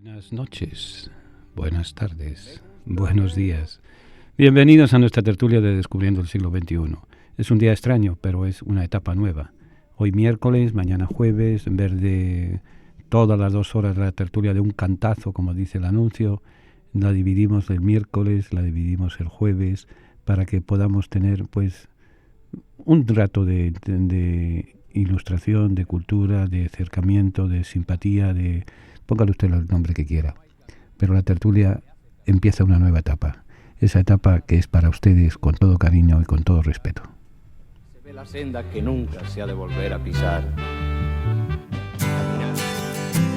Buenas noches, buenas tardes, buenos días. Bienvenidos a nuestra tertulia de Descubriendo el siglo XXI. Es un día extraño, pero es una etapa nueva. Hoy miércoles, mañana jueves, en vez de todas las 2 horas la tertulia de un cantazo, como dice el anuncio, la dividimos el miércoles, la dividimos el jueves, para que podamos tener pues un rato de ilustración, de cultura, de acercamiento, de simpatía, póngale usted el nombre que quiera. Pero la tertulia empieza una nueva etapa. Esa etapa que es para ustedes con todo cariño y con todo respeto. Se ve la senda que nunca se ha de volver a pisar.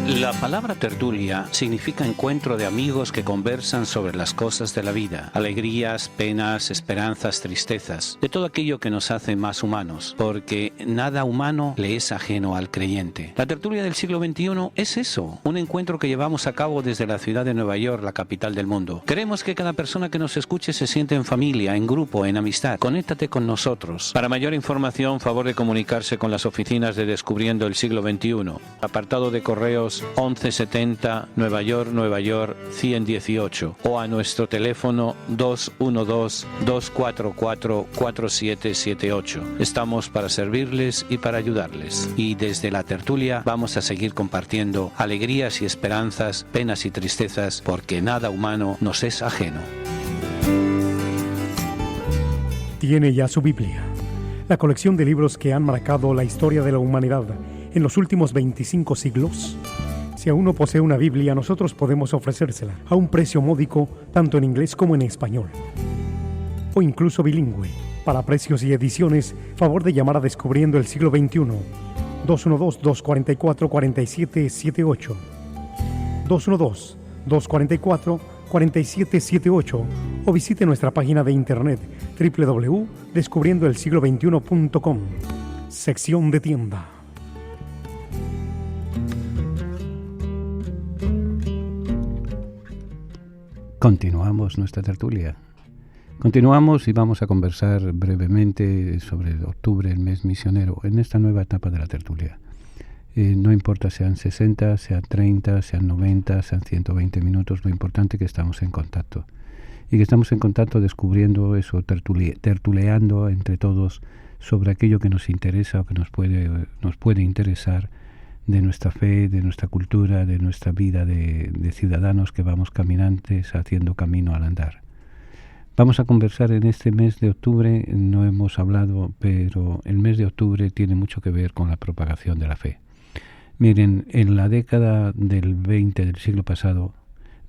La palabra tertulia significa encuentro de amigos que conversan sobre las cosas de la vida, alegrías, penas, esperanzas, tristezas, de todo aquello que nos hace más humanos, porque nada humano le es ajeno al creyente. La tertulia del siglo XXI es eso, un encuentro que llevamos a cabo desde la ciudad de Nueva York, la capital del mundo. Queremos que cada persona que nos escuche se siente en familia, en grupo, en amistad. Conéctate con nosotros. Para mayor información, favor de comunicarse con las oficinas de Descubriendo el siglo XXI. Apartado de correos 1170 Nueva York 118 o a nuestro teléfono 212-244-4778. Estamos para servirles y para ayudarles. Y desde la tertulia vamos a seguir compartiendo alegrías y esperanzas, penas y tristezas, porque nada humano nos es ajeno. Tiene ya su Biblia, la colección de libros que han marcado la historia de la humanidad en los últimos 25 siglos. Si aún no posee una Biblia, nosotros podemos ofrecérsela a un precio módico, tanto en inglés como en español, o incluso bilingüe. Para precios y ediciones, favor de llamar a Descubriendo el siglo XXI, 212-244-4778, 212-244-4778, o visite nuestra página de internet www.descubriendoelsiglo21.com, sección de tienda. Continuamos nuestra tertulia. Continuamos y vamos a conversar brevemente sobre octubre, el mes misionero, en esta nueva etapa de la tertulia. No importa sean 60, sean 30, sean 90, sean 120 minutos, lo importante es que estamos en contacto. Y que estamos en contacto descubriendo eso, tertuleando entre todos sobre aquello que nos interesa o que nos puede interesar de nuestra fe, de nuestra cultura, de nuestra vida de ciudadanos que vamos caminantes haciendo camino al andar. Vamos a conversar en este mes de octubre, no hemos hablado, pero el mes de octubre tiene mucho que ver con la propagación de la fe. Miren, en la década del 20 del siglo pasado,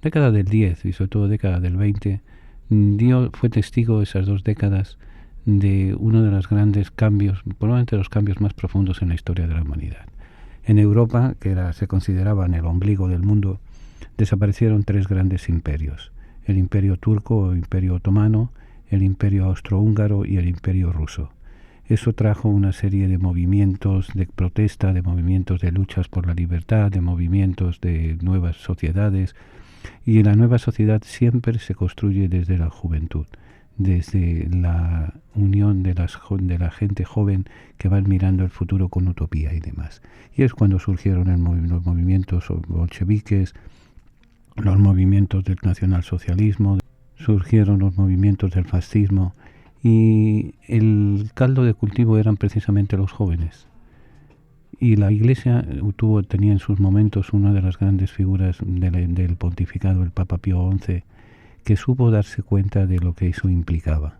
década del 10 y sobre todo década del 20, Dios fue testigo esas 2 décadas de uno de los grandes cambios, probablemente los cambios más profundos en la historia de la humanidad. En Europa, que se consideraban el ombligo del mundo, desaparecieron 3 grandes imperios: el imperio turco o imperio otomano, el imperio austrohúngaro y el imperio ruso. Eso trajo una serie de movimientos de protesta, de movimientos de luchas por la libertad, de movimientos de nuevas sociedades, y la nueva sociedad siempre se construye desde la juventud, desde la unión de la gente joven que va mirando el futuro con utopía y demás. Y es cuando surgieron los movimientos bolcheviques, los movimientos del nacionalsocialismo, surgieron los movimientos del fascismo, y el caldo de cultivo eran precisamente los jóvenes. Y la Iglesia tenía en sus momentos una de las grandes figuras del pontificado, el Papa Pío XI, que supo darse cuenta de lo que eso implicaba.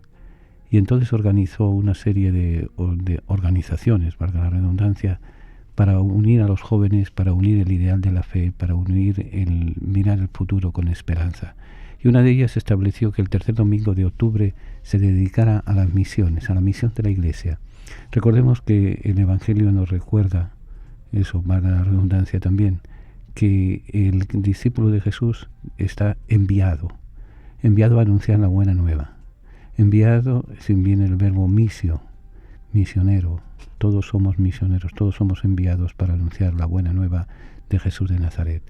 Y entonces organizó una serie de organizaciones, valga la redundancia, para unir a los jóvenes, para unir el ideal de la fe, para unir mirar el futuro con esperanza. Y una de ellas estableció que el tercer domingo de octubre se dedicara a las misiones, a la misión de la Iglesia. Recordemos que el Evangelio nos recuerda, eso valga la redundancia también, que el discípulo de Jesús está enviado a anunciar la buena nueva. Enviado, si viene el verbo misio, misionero. Todos somos misioneros, todos somos enviados para anunciar la buena nueva de Jesús de Nazaret.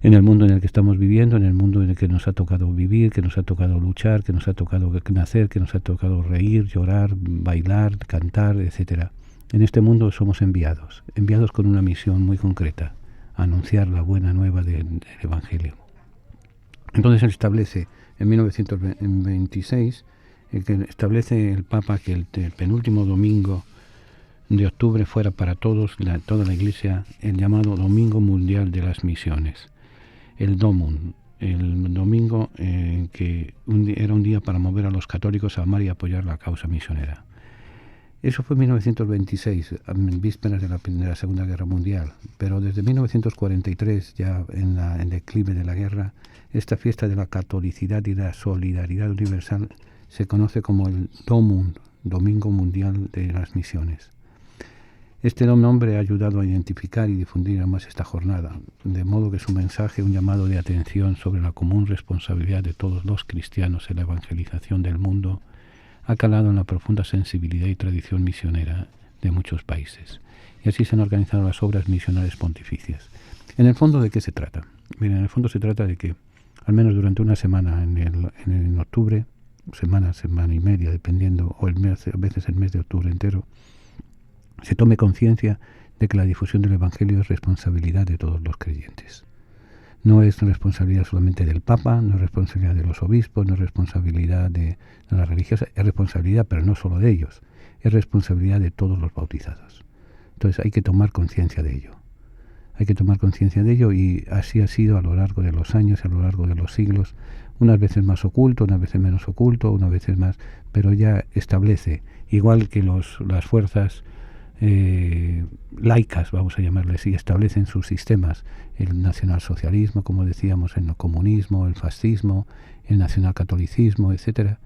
En el mundo en el que estamos viviendo, en el mundo en el que nos ha tocado vivir, que nos ha tocado luchar, que nos ha tocado nacer, que nos ha tocado reír, llorar, bailar, cantar, etc. En este mundo somos enviados con una misión muy concreta: anunciar la buena nueva del Evangelio. Entonces él establece en 1926, que establece el Papa que el penúltimo domingo de octubre fuera para toda la Iglesia el llamado Domingo Mundial de las Misiones, el Domum, el domingo que era un día para mover a los católicos a amar y apoyar la causa misionera. Eso fue en 1926, en vísperas de la Segunda Guerra Mundial, pero desde 1943, ya en el declive de la guerra, esta fiesta de la catolicidad y la solidaridad universal se conoce como el Domum, Domingo Mundial de las Misiones. Este nombre ha ayudado a identificar y difundir aún más esta jornada, de modo que su mensaje, un llamado de atención sobre la común responsabilidad de todos los cristianos en la evangelización del mundo, ha calado en la profunda sensibilidad y tradición misionera de muchos países. Y así se han organizado las obras misionales pontificias. En el fondo, ¿de qué se trata? Miren, en el fondo se trata de que, al menos durante una semana en octubre, semana y media, dependiendo, o a veces el mes de octubre entero, se tome conciencia de que la difusión del Evangelio es responsabilidad de todos los creyentes. No es responsabilidad solamente del Papa, no es responsabilidad de los obispos, no es responsabilidad de las religiosas, es responsabilidad, pero no solo de ellos, es responsabilidad de todos los bautizados. Entonces hay que tomar conciencia de ello. Hay que tomar conciencia de ello, y así ha sido a lo largo de los años, a lo largo de los siglos, unas veces más oculto, unas veces menos oculto, unas veces más, pero ya establece, igual que las fuerzas laicas, vamos a llamarle así, establecen sus sistemas, el nacionalsocialismo, como decíamos, el comunismo, el fascismo, el nacionalcatolicismo, etcétera.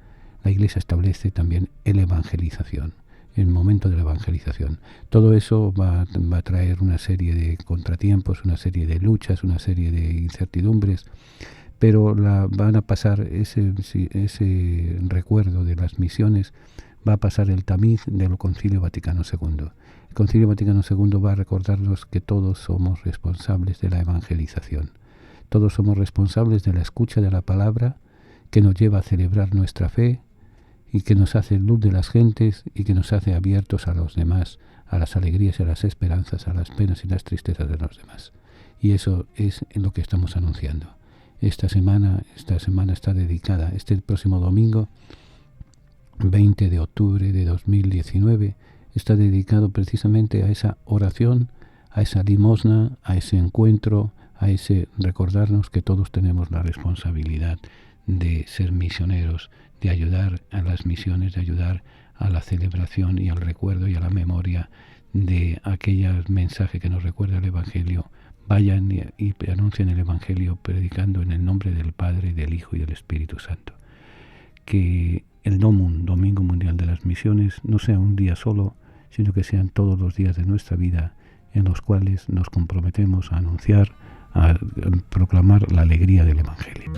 La Iglesia establece también la evangelización, el momento de la evangelización. Todo eso va a traer una serie de contratiempos, una serie de luchas, una serie de incertidumbres, pero van a pasar ese recuerdo de las misiones, va a pasar el tamiz del Concilio Vaticano II. El Concilio Vaticano II va a recordarnos que todos somos responsables de la evangelización. Todos somos responsables de la escucha de la palabra, que nos lleva a celebrar nuestra fe y que nos hace luz de las gentes y que nos hace abiertos a los demás, a las alegrías y a las esperanzas, a las penas y las tristezas de los demás. Y eso es lo que estamos anunciando. Esta semana está dedicada, este próximo domingo, 20 de octubre de 2019, está dedicado precisamente a esa oración, a esa limosna, a ese encuentro, a ese recordarnos que todos tenemos la responsabilidad de ser misioneros, de ayudar a las misiones, de ayudar a la celebración y al recuerdo y a la memoria de aquel mensaje que nos recuerda el Evangelio. Vayan y anuncien el Evangelio predicando en el nombre del Padre, del Hijo y del Espíritu Santo. Que el Domum, Domingo Mundial de las Misiones, no sea un día solo, sino que sean todos los días de nuestra vida en los cuales nos comprometemos a anunciar, a proclamar la alegría del Evangelio.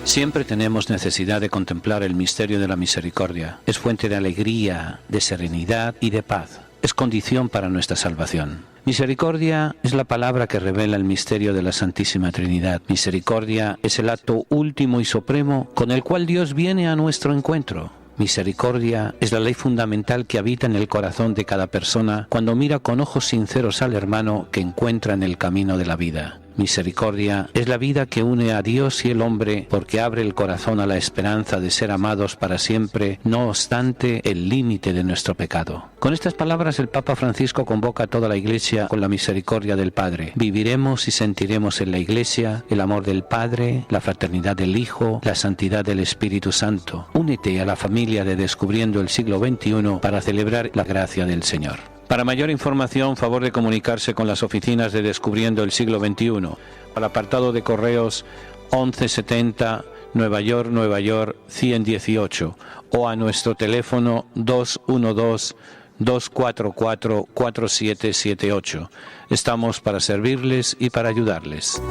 Siempre tenemos necesidad de contemplar el misterio de la misericordia. Es fuente de alegría, de serenidad y de paz. Es condición para nuestra salvación. Misericordia es la palabra que revela el misterio de la Santísima Trinidad. Misericordia es el acto último y supremo con el cual Dios viene a nuestro encuentro. Misericordia es la ley fundamental que habita en el corazón de cada persona cuando mira con ojos sinceros al hermano que encuentra en el camino de la vida. Misericordia es la vida que une a Dios y el hombre porque abre el corazón a la esperanza de ser amados para siempre, no obstante el límite de nuestro pecado. Con estas palabras el Papa Francisco convoca a toda la Iglesia con la misericordia del Padre. Viviremos y sentiremos en la Iglesia el amor del Padre, la fraternidad del Hijo, la santidad del Espíritu Santo. Únete a la familia de Descubriendo el Siglo XXI para celebrar la gracia del Señor. Para mayor información, favor de comunicarse con las oficinas de Descubriendo el Siglo XXI, al apartado de correos 1170 Nueva York 118, o a nuestro teléfono 212-244-4778. Estamos para servirles y para ayudarles.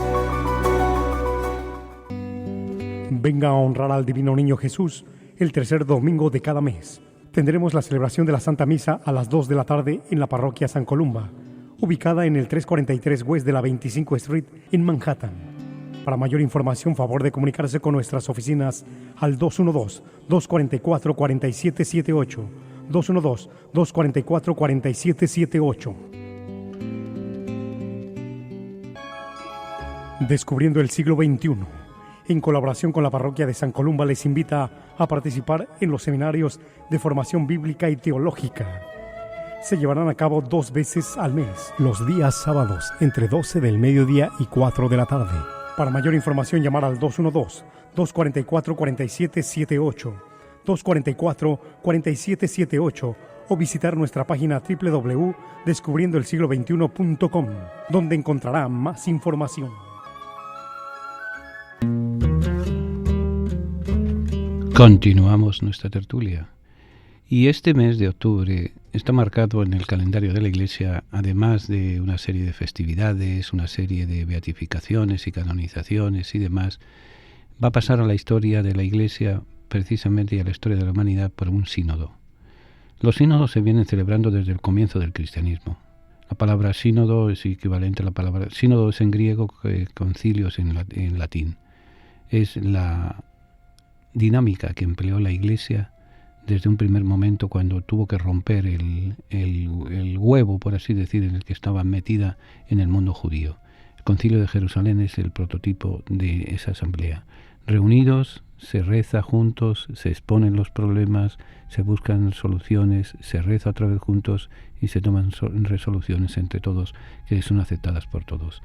Venga a honrar al Divino Niño Jesús el tercer domingo de cada mes. Tendremos la celebración de la Santa Misa a las 2 de la tarde en la parroquia San Columba, ubicada en el 343 West de la 25 Street en Manhattan. Para mayor información, favor de comunicarse con nuestras oficinas al 212-244-4778, 212-244-4778. Descubriendo el siglo XXI, en colaboración con la parroquia de San Columba, les invita a participar en los seminarios de formación bíblica y teológica. Se llevarán a cabo 2 veces al mes, los días sábados, entre 12 del mediodía y 4 de la tarde. Para mayor información, llamar al 212-244-4778, 244-4778, o visitar nuestra página www.descubriendoelsiglo21.com, donde encontrará más información. Continuamos nuestra tertulia. Y este mes de octubre está marcado en el calendario de la Iglesia, además de una serie de festividades, una serie de beatificaciones y canonizaciones y demás, va a pasar a la historia de la Iglesia, precisamente, y a la historia de la humanidad, por un sínodo. Los sínodos se vienen celebrando desde el comienzo del cristianismo. La palabra sínodo es equivalente a la palabra... Sínodo es en griego, concilios en latín. Es la dinámica que empleó la Iglesia desde un primer momento, cuando tuvo que romper el huevo, por así decir, en el que estaba metida en el mundo judío. El Concilio de Jerusalén es el prototipo de esa asamblea. Reunidos, se reza juntos, se exponen los problemas, se buscan soluciones, se reza otra vez juntos y se toman resoluciones entre todos que son aceptadas por todos.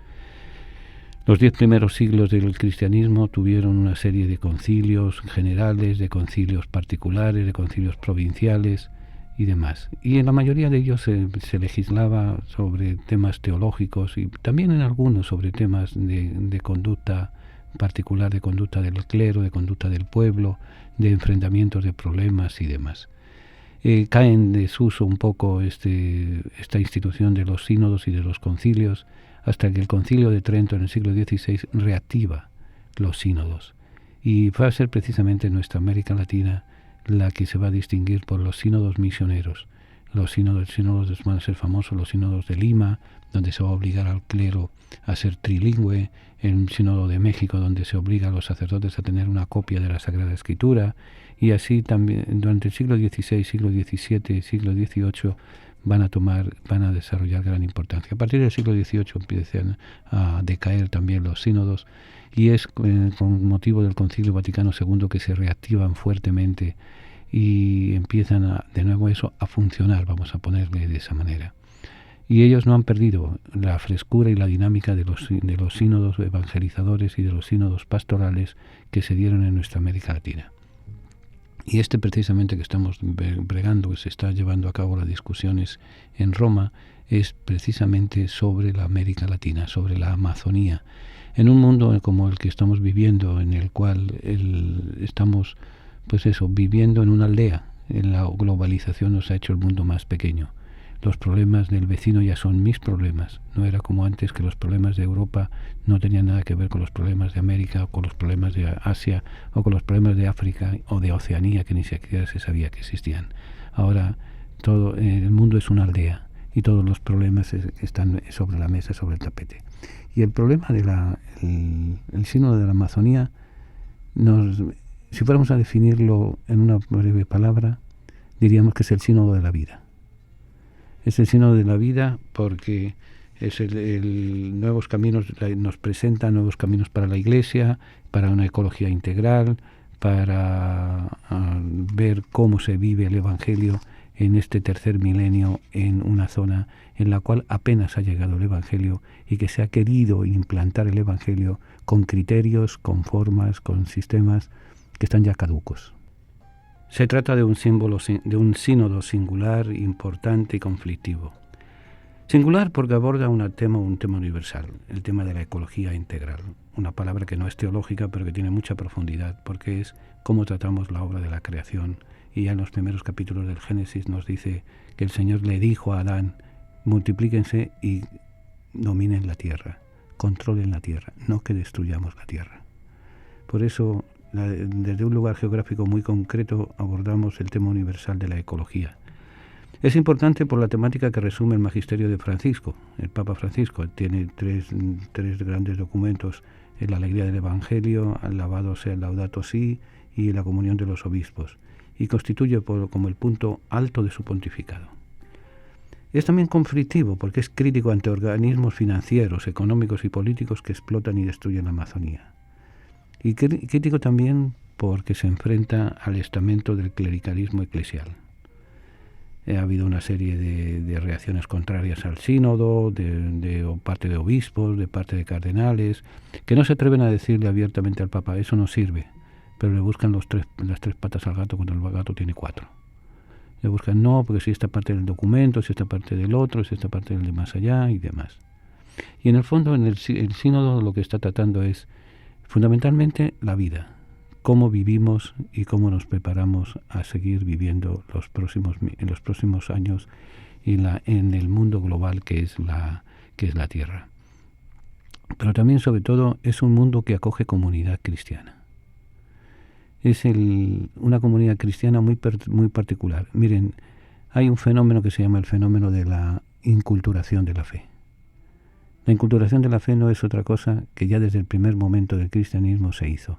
Los 10 primeros siglos del cristianismo tuvieron una serie de concilios generales, de concilios particulares, de concilios provinciales y demás. Y en la mayoría de ellos se legislaba sobre temas teológicos y también en algunos sobre temas de conducta particular, de conducta del clero, de conducta del pueblo, de enfrentamientos de problemas y demás. Cae en desuso un poco esta institución de los sínodos y de los concilios, hasta que el Concilio de Trento en el siglo XVI reactiva los sínodos. Y va a ser precisamente nuestra América Latina la que se va a distinguir por los sínodos misioneros. Los sínodos van a ser famosos, los sínodos de Lima, donde se va a obligar al clero a ser trilingüe, el sínodo de México, donde se obliga a los sacerdotes a tener una copia de la Sagrada Escritura, y así también durante el siglo XVI, siglo XVII y siglo XVIII van a desarrollar gran importancia. A partir del siglo XVIII empiezan a decaer también los sínodos, y es con motivo del Concilio Vaticano II que se reactivan fuertemente y empiezan de nuevo eso a funcionar, vamos a ponerle de esa manera. Y ellos no han perdido la frescura y la dinámica de los sínodos evangelizadores y de los sínodos pastorales que se dieron en nuestra América Latina. Y precisamente que estamos bregando, que se está llevando a cabo las discusiones en Roma, es precisamente sobre la América Latina, sobre la Amazonía. En un mundo como el que estamos viviendo, en el cual estamos viviendo en una aldea, en la globalización nos ha hecho el mundo más pequeño. Los problemas del vecino ya son mis problemas. No era como antes, que los problemas de Europa no tenían nada que ver con los problemas de América, o con los problemas de Asia, o con los problemas de África o de Oceanía, que ni siquiera se sabía que existían. Ahora todo el mundo es una aldea y todos los problemas están sobre la mesa, sobre el tapete. Y el problema el sínodo de la Amazonía, si fuéramos a definirlo en una breve palabra, diríamos que es el sínodo de la vida. Es el sínodo de la vida porque es nuevos caminos, nos presenta nuevos caminos para la Iglesia, para una ecología integral, para ver cómo se vive el Evangelio en este tercer milenio en una zona en la cual apenas ha llegado el Evangelio, y que se ha querido implantar el Evangelio con criterios, con formas, con sistemas que están ya caducos. Se trata de un sínodo singular, importante y conflictivo. Singular porque aborda un tema universal, el tema de la ecología integral, una palabra que no es teológica pero que tiene mucha profundidad, porque es cómo tratamos la obra de la creación. Y ya en los primeros capítulos del Génesis nos dice que el Señor le dijo a Adán: multiplíquense y dominen la tierra, controlen la tierra, no que destruyamos la tierra. Por eso, desde un lugar geográfico muy concreto, abordamos el tema universal de la ecología. Es importante por la temática que resume el magisterio de Francisco. El Papa Francisco tiene tres grandes documentos: la alegría del Evangelio, alabado sea el Laudato Si y la comunión de los obispos, y constituye como el punto alto de su pontificado. Es también conflictivo porque es crítico ante organismos financieros, económicos y políticos que explotan y destruyen la Amazonía. Y crítico también porque se enfrenta al estamento del clericalismo eclesial. Ha habido una serie de reacciones contrarias al sínodo, de parte de obispos, de parte de cardenales, que no se atreven a decirle abiertamente al Papa, eso no sirve, pero le buscan las tres patas al gato cuando el gato tiene 4. Le buscan, no, porque si esta parte del documento, si esta parte del otro, si esta parte del de más allá y demás. Y en el fondo, el sínodo lo que está tratando es fundamentalmente la vida, cómo vivimos y cómo nos preparamos a seguir viviendo en los próximos años y en el mundo global que es la Tierra. Pero también, sobre todo, es un mundo que acoge comunidad cristiana. Es una comunidad cristiana muy particular. Miren, hay un fenómeno que se llama el fenómeno de la inculturación de la fe. La inculturación de la fe no es otra cosa que ya desde el primer momento del cristianismo se hizo.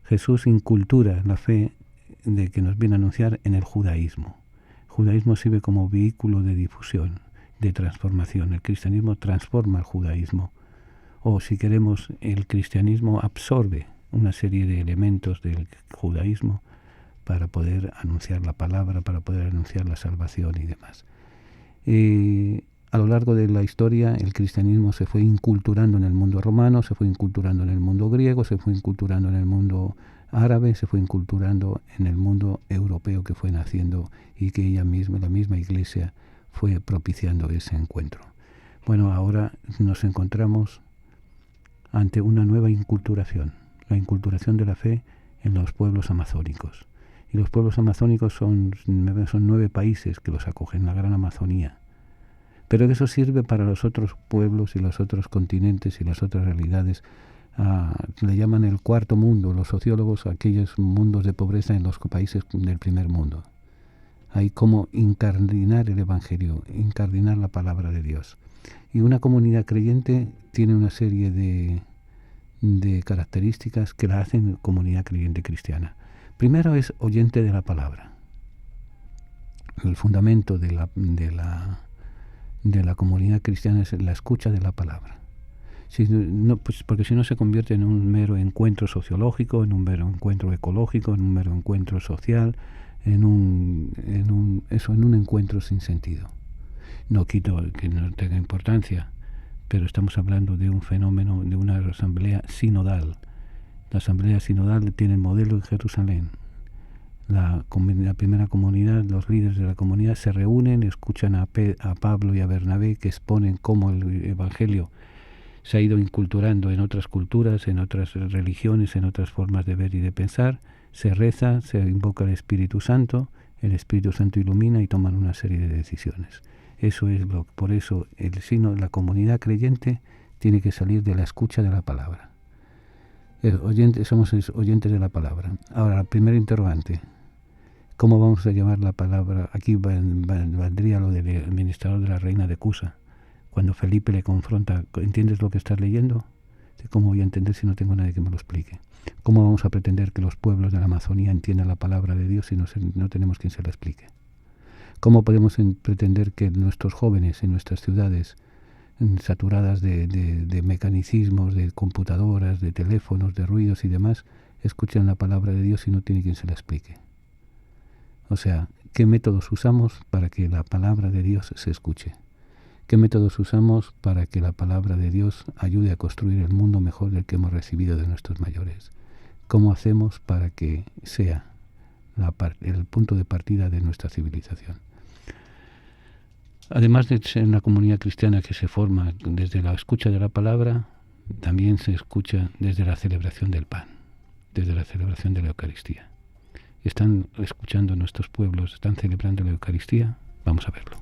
Jesús incultura la fe de que nos viene a anunciar en el judaísmo. El judaísmo sirve como vehículo de difusión, de transformación. El cristianismo transforma el judaísmo. O si queremos, el cristianismo absorbe una serie de elementos del judaísmo para poder anunciar la palabra, para poder anunciar la salvación y demás. A lo largo de la historia, el cristianismo se fue inculturando en el mundo romano, se fue inculturando en el mundo griego, se fue inculturando en el mundo árabe, se fue inculturando en el mundo europeo que fue naciendo y que la misma Iglesia fue propiciando ese encuentro. Bueno, ahora nos encontramos ante una nueva inculturación, la inculturación de la fe en los pueblos amazónicos. Y los pueblos amazónicos son 9 países que los acogen, la gran Amazonía. Pero eso sirve para los otros pueblos y los otros continentes y las otras realidades. Le llaman el cuarto mundo, los sociólogos, aquellos mundos de pobreza en los países del primer mundo. Hay como incardinar el Evangelio, incardinar la palabra de Dios. Y una comunidad creyente tiene una serie de características que la hacen comunidad creyente cristiana. Primero es oyente de la palabra. El fundamento de la comunidad cristiana es la escucha de la palabra. Porque si no se convierte en un mero encuentro sociológico, en un mero encuentro ecológico, en un mero encuentro social, en un encuentro sin sentido. No quito que no tenga importancia, pero estamos hablando de un fenómeno, de una asamblea sinodal. La asamblea sinodal tiene el modelo en Jerusalén. La primera comunidad, los líderes de la comunidad se reúnen, escuchan a Pablo y a Bernabé que exponen cómo el Evangelio se ha ido inculturando en otras culturas, en otras religiones, en otras formas de ver y de pensar. Se reza, se invoca el Espíritu Santo ilumina y toman una serie de decisiones. Por eso la comunidad creyente tiene que salir de la escucha de la palabra. Somos oyentes de la palabra. Ahora, el primer interrogante. ¿Cómo vamos a llamar la palabra? Aquí valdría lo del administrador de la reina de Cusa. Cuando Felipe le confronta, ¿entiendes lo que estás leyendo? ¿Cómo voy a entender si no tengo nadie que me lo explique? ¿Cómo vamos a pretender que los pueblos de la Amazonía entiendan la palabra de Dios si no tenemos quien se la explique? ¿Cómo podemos pretender que nuestros jóvenes en nuestras ciudades, saturadas de mecanicismos, de computadoras, de teléfonos, de ruidos y demás, escuchen la palabra de Dios si no tiene quien se la explique? O sea, ¿qué métodos usamos para que la palabra de Dios se escuche? ¿Qué métodos usamos para que la palabra de Dios ayude a construir el mundo mejor del que hemos recibido de nuestros mayores? ¿Cómo hacemos para que sea el punto de partida de nuestra civilización? Además de ser una comunidad cristiana que se forma desde la escucha de la palabra, también se escucha desde la celebración del pan, desde la celebración de la Eucaristía. ¿Están escuchando nuestros pueblos? ¿Están celebrando la Eucaristía? Vamos a verlo.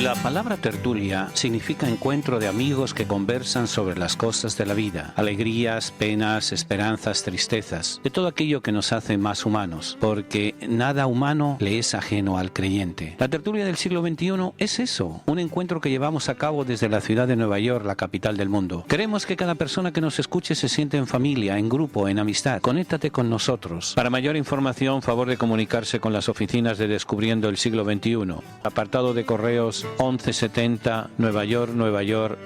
La palabra tertulia significa encuentro de amigos que conversan sobre las cosas de la vida, alegrías, penas, esperanzas, tristezas, de todo aquello que nos hace más humanos, porque nada humano le es ajeno al creyente. La tertulia del siglo XXI es eso, un encuentro que llevamos a cabo desde la ciudad de Nueva York, la capital del mundo. Queremos que cada persona que nos escuche se sienta en familia, en grupo, en amistad. Conéctate con nosotros. Para mayor información, favor de comunicarse con las oficinas de Descubriendo el Siglo XXI. Apartado de correos 1170 Nueva York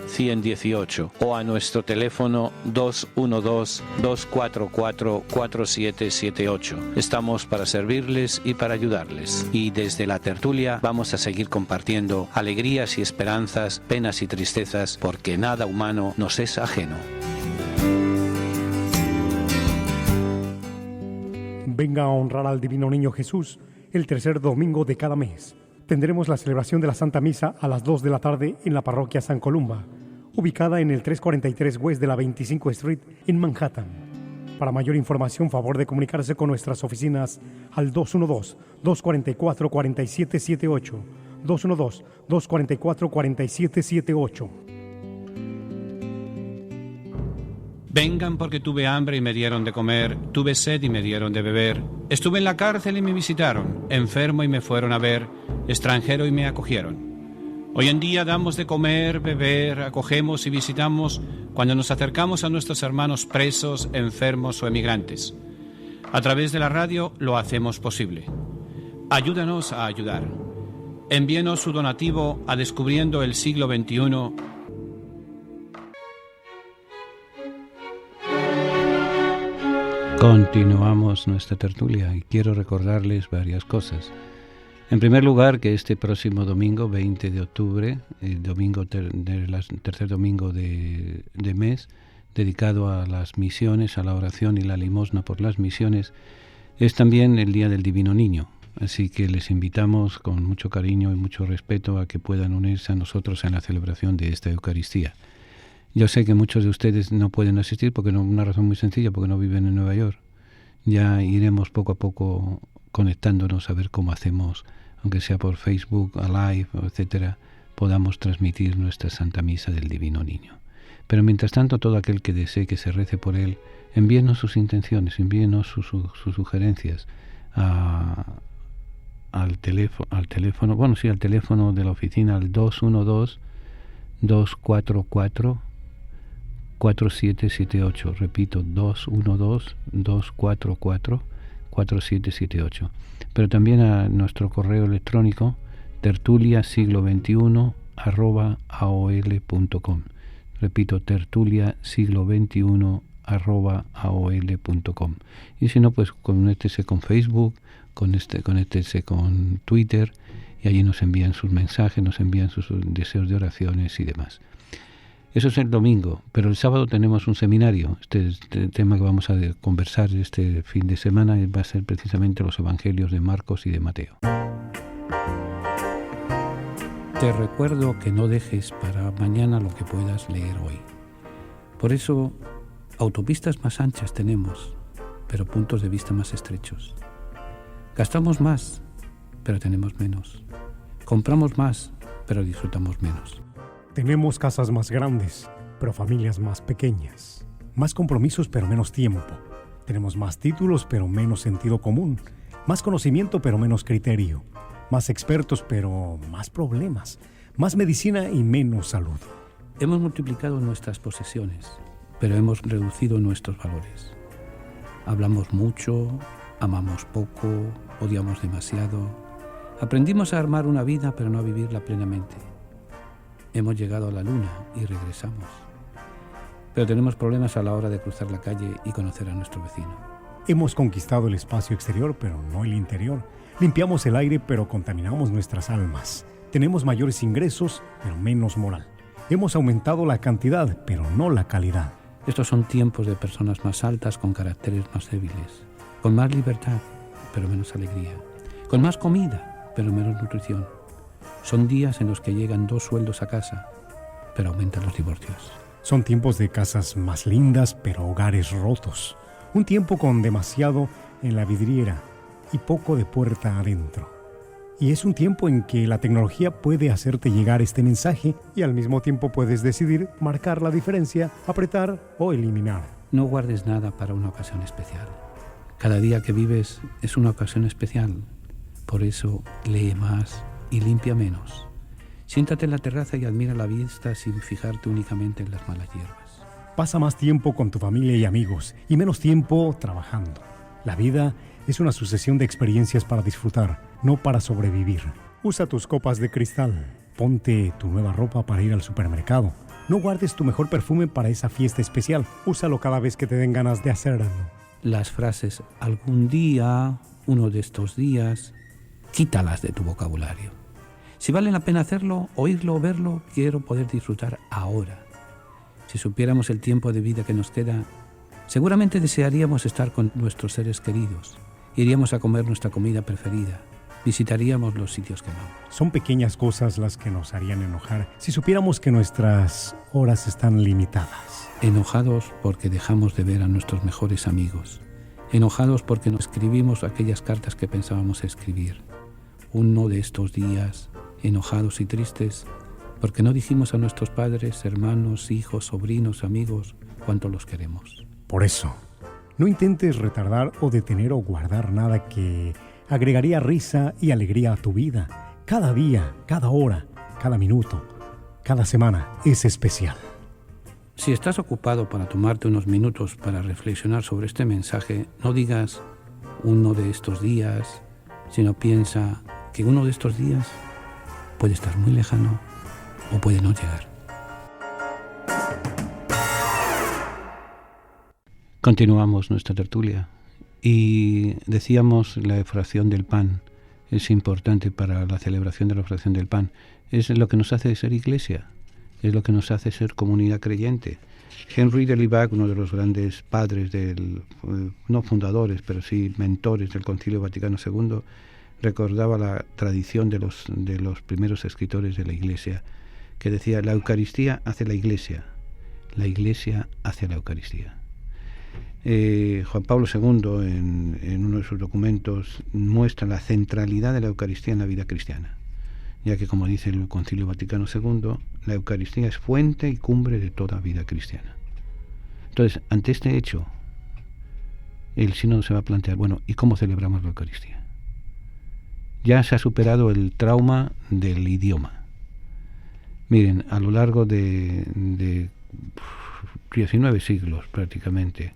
118 o a nuestro teléfono 212-244-4778. Estamos para servirles y para ayudarles. Y desde la tertulia vamos a seguir compartiendo alegrías y esperanzas, penas y tristezas, porque nada humano nos es ajeno. Venga a honrar al Divino Niño Jesús el tercer domingo de cada mes. Tendremos la celebración de la Santa Misa a las 2 de la tarde en la parroquia San Columba, ubicada en el 343 West de la 25 Street en Manhattan. Para mayor información, favor de comunicarse con nuestras oficinas al 212-244-4778, 212-244-4778. Vengan porque tuve hambre y me dieron de comer, tuve sed y me dieron de beber, estuve en la cárcel y me visitaron, enfermo y me fueron a ver, extranjero y me acogieron. Hoy en día damos de comer, beber, acogemos y visitamos cuando nos acercamos a nuestros hermanos presos, enfermos o emigrantes. A través de la radio lo hacemos posible. Ayúdanos a ayudar. Envíenos su donativo a Descubriendo el Siglo XXI. Continuamos nuestra tertulia y quiero recordarles varias cosas. En primer lugar, que este próximo domingo, 20 de octubre, el tercer domingo de mes, dedicado a las misiones, a la oración y la limosna por las misiones, es también el Día del Divino Niño. Así que les invitamos con mucho cariño y mucho respeto a que puedan unirse a nosotros en la celebración de esta Eucaristía. Yo sé que muchos de ustedes no pueden asistir porque una razón muy sencilla, porque no viven en Nueva York. Ya iremos poco a poco conectándonos a ver cómo hacemos, aunque sea por Facebook, a Live, etcétera, podamos transmitir nuestra Santa Misa del Divino Niño. Pero mientras tanto, todo aquel que desee que se rece por él, envíenos sus intenciones, envíenos sus sugerencias al teléfono de la oficina, al 212-244-4778. Repito, 212-244-4778. Pero también a nuestro correo electrónico tertuliasiglo21@aol.com. Repito, tertuliasiglo21@aol.com. Y si no, pues conéctese con Facebook, conéctese con Twitter, y allí nos envían sus mensajes, nos envían sus deseos de oraciones y demás. Eso es el domingo, pero el sábado tenemos un seminario. Este tema que vamos a conversar este fin de semana va a ser precisamente los evangelios de Marcos y de Mateo. Te recuerdo que no dejes para mañana lo que puedas leer hoy. Por eso, autopistas más anchas tenemos, pero puntos de vista más estrechos. Gastamos más, pero tenemos menos. Compramos más, pero disfrutamos menos. Tenemos casas más grandes, pero familias más pequeñas. Más compromisos, pero menos tiempo. Tenemos más títulos, pero menos sentido común. Más conocimiento, pero menos criterio. Más expertos, pero más problemas. Más medicina y menos salud. Hemos multiplicado nuestras posesiones, pero hemos reducido nuestros valores. Hablamos mucho, amamos poco, odiamos demasiado. Aprendimos a armar una vida, pero no a vivirla plenamente. Hemos llegado a la luna y regresamos. Pero tenemos problemas a la hora de cruzar la calle y conocer a nuestro vecino. Hemos conquistado el espacio exterior, pero no el interior. Limpiamos el aire, pero contaminamos nuestras almas. Tenemos mayores ingresos, pero menos moral. Hemos aumentado la cantidad, pero no la calidad. Estos son tiempos de personas más altas con caracteres más débiles, con más libertad, pero menos alegría, con más comida, pero menos nutrición. Son días en los que llegan 2 sueldos a casa, pero aumentan los divorcios. Son tiempos de casas más lindas, pero hogares rotos. Un tiempo con demasiado en la vidriera y poco de puerta adentro. Y es un tiempo en que la tecnología puede hacerte llegar este mensaje y al mismo tiempo puedes decidir marcar la diferencia, apretar o eliminar. No guardes nada para una ocasión especial. Cada día que vives es una ocasión especial. Por eso lee más y limpia menos. Siéntate en la terraza y admira la vista sin fijarte únicamente en las malas hierbas. Pasa más tiempo con tu familia y amigos y menos tiempo trabajando. La vida es una sucesión de experiencias para disfrutar, no para sobrevivir. Usa tus copas de cristal. Ponte tu nueva ropa para ir al supermercado. No guardes tu mejor perfume para esa fiesta especial. Úsalo cada vez que te den ganas de hacerlo. Las frases algún día, uno de estos días, quítalas de tu vocabulario. Si vale la pena hacerlo, oírlo o verlo, quiero poder disfrutar ahora. Si supiéramos el tiempo de vida que nos queda, seguramente desearíamos estar con nuestros seres queridos. Iríamos a comer nuestra comida preferida. Visitaríamos los sitios que amamos. Son pequeñas cosas las que nos harían enojar si supiéramos que nuestras horas están limitadas. Enojados porque dejamos de ver a nuestros mejores amigos. Enojados porque nos escribimos aquellas cartas que pensábamos escribir. Uno de estos días, enojados y tristes, porque no dijimos a nuestros padres, hermanos, hijos, sobrinos, amigos, cuánto los queremos. Por eso, no intentes retardar o detener o guardar nada que agregaría risa y alegría a tu vida. Cada día, cada hora, cada minuto, cada semana es especial. Si estás ocupado para tomarte unos minutos para reflexionar sobre este mensaje, no digas uno de estos días, sino piensa que uno de estos días puede estar muy lejano o puede no llegar. Continuamos nuestra tertulia y decíamos la fracción del pan es importante para la celebración de la fracción del pan. Es lo que nos hace ser iglesia, es lo que nos hace ser comunidad creyente. Henry de Libac, uno de los grandes padres no fundadores, pero sí mentores del Concilio Vaticano II, recordaba la tradición de los primeros escritores de la Iglesia, que decía: la Eucaristía hace la Iglesia hace la Eucaristía. Juan Pablo II, en uno de sus documentos, muestra la centralidad de la Eucaristía en la vida cristiana, ya que, como dice el Concilio Vaticano II, la Eucaristía es fuente y cumbre de toda vida cristiana. Entonces, ante este hecho, el sínodo se va a plantear, bueno, ¿y cómo celebramos la Eucaristía? Ya se ha superado el trauma del idioma. Miren, a lo largo de 19 siglos prácticamente,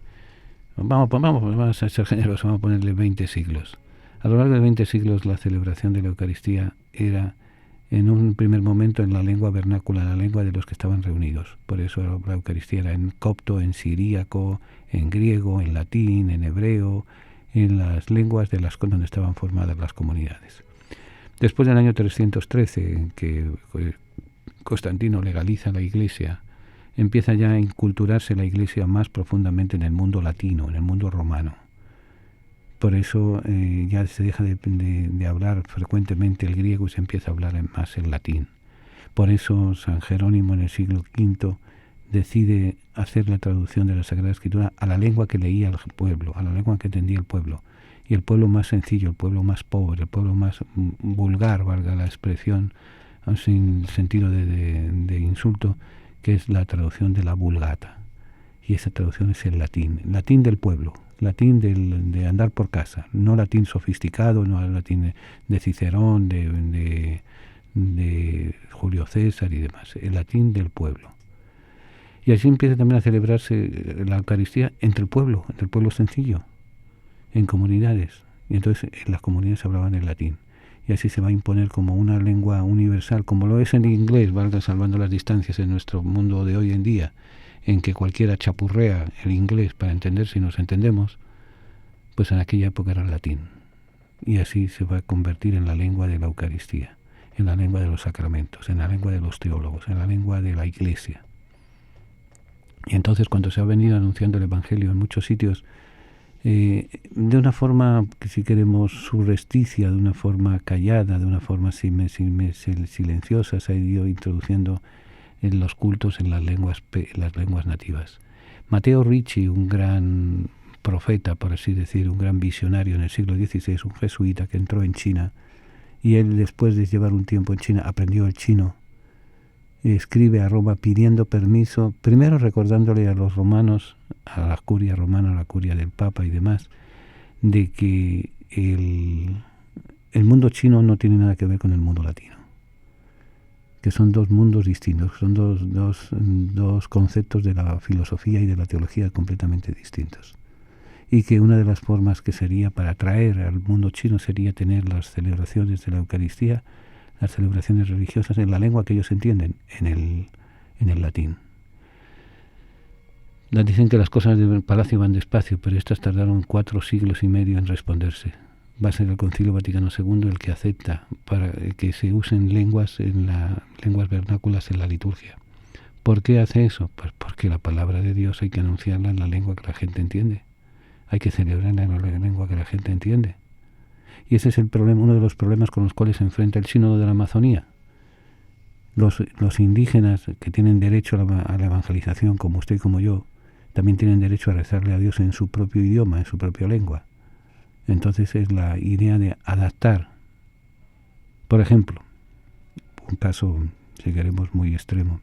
vamos a ser generosos, vamos a ponerle 20 siglos. A lo largo de 20 siglos la celebración de la Eucaristía era, en un primer momento, en la lengua vernácula, la lengua de los que estaban reunidos. Por eso la Eucaristía era en copto, en siríaco, en griego, en latín, en hebreo, en las lenguas de las donde estaban formadas las comunidades. Después del año 313, en que Constantino legaliza la Iglesia, empieza ya a inculturarse la Iglesia más profundamente en el mundo latino, en el mundo romano. Por eso ya se deja de hablar frecuentemente el griego y se empieza a hablar más el latín. Por eso San Jerónimo en el siglo V decide hacer la traducción de la Sagrada Escritura a la lengua que leía el pueblo, a la lengua que entendía el pueblo. Y el pueblo más sencillo, el pueblo más pobre, el pueblo más vulgar, valga la expresión, sin sentido de insulto, que es la traducción de la Vulgata. Y esa traducción es el latín del pueblo, latín de andar por casa, no latín sofisticado, no latín de Cicerón, de Julio César y demás, el latín del pueblo. Y así empieza también a celebrarse la Eucaristía entre el pueblo sencillo, en comunidades. Y entonces en las comunidades hablaban el latín. Y así se va a imponer como una lengua universal, como lo es en inglés, valga salvando las distancias en nuestro mundo de hoy en día, en que cualquiera chapurrea el inglés para entender si nos entendemos, pues en aquella época era el latín. Y así se va a convertir en la lengua de la Eucaristía, en la lengua de los sacramentos, en la lengua de los teólogos, en la lengua de la Iglesia. Y entonces, cuando se ha venido anunciando el Evangelio en muchos sitios, de una forma, que si queremos, subrepticia, de una forma callada, de una forma silenciosa, se ha ido introduciendo en los cultos en las lenguas nativas. Matteo Ricci, un gran profeta, por así decir, un gran visionario en el siglo XVI, un jesuita que entró en China y él, después de llevar un tiempo en China, aprendió el chino. Escribe a Roma pidiendo permiso, primero recordándole a los romanos, a la curia romana, a la curia del Papa y demás, de que el mundo chino no tiene nada que ver con el mundo latino, que son dos mundos distintos, son dos conceptos de la filosofía y de la teología completamente distintos. Y que una de las formas que sería para atraer al mundo chino sería tener las celebraciones de la Eucaristía, las celebraciones religiosas en la lengua que ellos entienden, en el latín. Dicen que las cosas del palacio van despacio, pero estas tardaron 4 siglos y medio en responderse. Va a ser el Concilio Vaticano II el que acepta para que se usen lenguas vernáculas en la liturgia. ¿Por qué hace eso? Pues porque la palabra de Dios hay que anunciarla en la lengua que la gente entiende. Hay que celebrarla en la lengua que la gente entiende. Y ese es el problema, uno de los problemas con los cuales se enfrenta el Sínodo de la Amazonía. Los indígenas que tienen derecho a la evangelización, como usted y como yo, también tienen derecho a rezarle a Dios en su propio idioma, en su propia lengua. Entonces es la idea de adaptar. Por ejemplo, un caso, si queremos, muy extremo.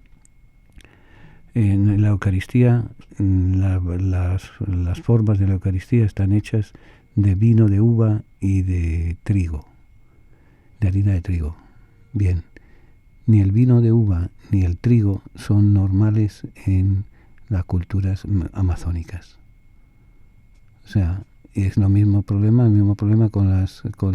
En la Eucaristía, las formas de la Eucaristía están hechas de vino de uva y de trigo, de harina de trigo. Bien, ni el vino de uva ni el trigo son normales en las culturas amazónicas. O sea, es el mismo problema con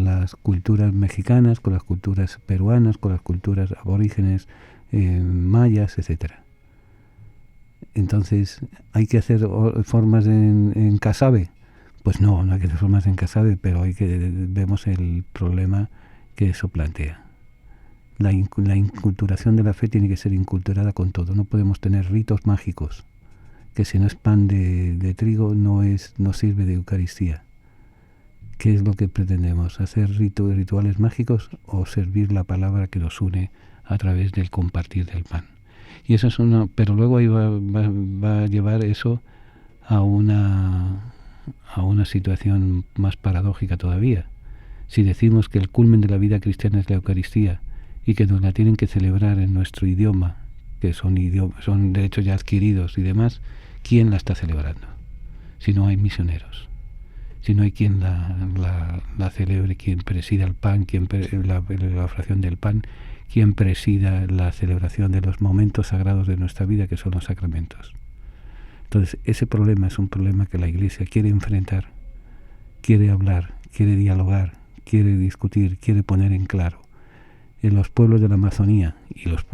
las culturas mexicanas, con las culturas peruanas, con las culturas aborígenes, mayas, etcétera. Entonces, ¿hay que hacer formas en casabe? Pues no hay que hacer formas en casabe, pero vemos el problema que eso plantea. La inculturación de la fe tiene que ser inculturada con todo. No podemos tener ritos mágicos, que si no es pan de trigo no sirve de Eucaristía. ¿Qué es lo que pretendemos? ¿Hacer rituales mágicos o servir la palabra que nos une a través del compartir del pan? Y eso es pero luego ahí va a llevar eso a una situación más paradójica todavía. Si decimos que el culmen de la vida cristiana es la Eucaristía y que nos la tienen que celebrar en nuestro idioma, que son derechos ya adquiridos y demás, ¿quién la está celebrando? Si no hay misioneros, si no hay quien la celebre, quien presida el pan, la ofración del pan, quien presida la celebración de los momentos sagrados de nuestra vida, que son los sacramentos. Entonces, ese problema es un problema que la Iglesia quiere enfrentar, quiere hablar, quiere dialogar, quiere discutir, quiere poner en claro. En los pueblos de la Amazonía,